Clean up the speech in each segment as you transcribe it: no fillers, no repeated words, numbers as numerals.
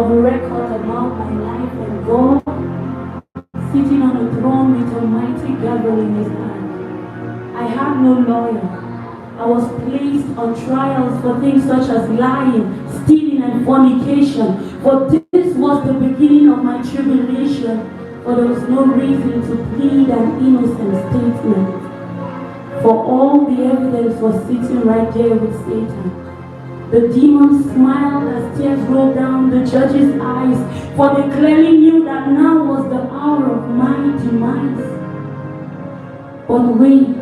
of record about my life, and God, sitting on a throne with a mighty gavel in his hand. I had no lawyer. I was placed on trials for things such as lying, stealing, and fornication. But this was the beginning of my tribulation, for there was no reason to plead an innocent statement. For all the evidence was sitting right there with Satan. The demons smiled as tears rolled down the judge's eyes, for they clearly knew that now was the hour of my demise. But wait,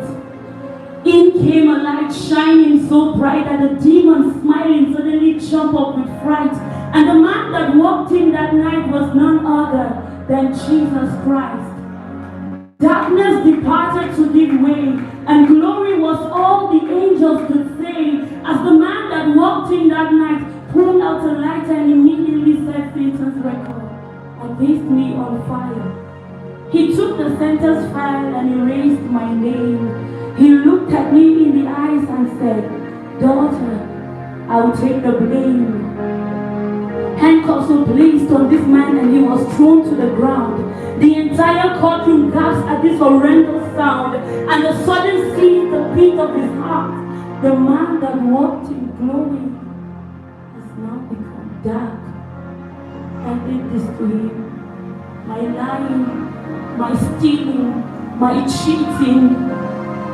in came a light shining so bright that the demons smiling suddenly jumped up with fright. And the man that walked in that night was none other than Jesus Christ. Darkness departed to give way, and glory was all the angels could say, as the man that walked in that night pulled out a lighter and immediately set Satan's record against me on fire. He took the sentence file and erased my name. He looked at me in the eyes and said, "Daughter, I will take the blame." Handcuffs were placed on this man and he was thrown to the ground. The entire courtroom gasped at this horrendous sound, and the sudden ceased the beat of his heart. The man that walked in glory has now become dark. I did this to him. My lying, my stealing, my cheating,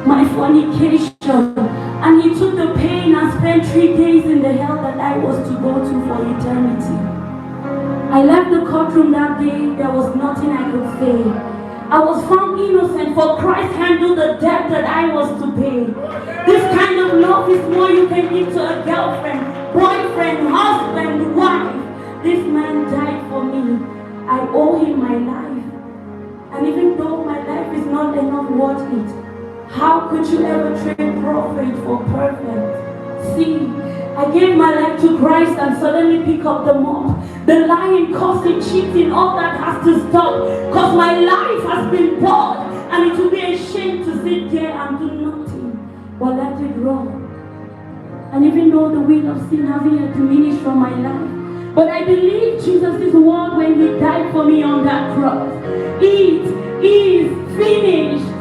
my fornication, and he took the pain and spent 3 days in the hell that I was to go to for eternity. I left the courtroom that day. There was nothing I could say. I was found innocent, for Christ handled the debt that I was to pay. This kind of love is more you can give to a girlfriend, boyfriend, husband, wife. This man died for me. I owe him my life. And even though my life is not enough worth it, how could you ever trade perfect for perfect? See, I gave my life to Christ and suddenly pick up the mop. The lying, cursing, cheating, all that has to stop, because my life has been bought, and it would be a shame to sit there and do nothing but let it roll. And even though the weight of sin hasn't yet diminished from my life, but I believe Jesus' word when he died for me on that cross. It is finished.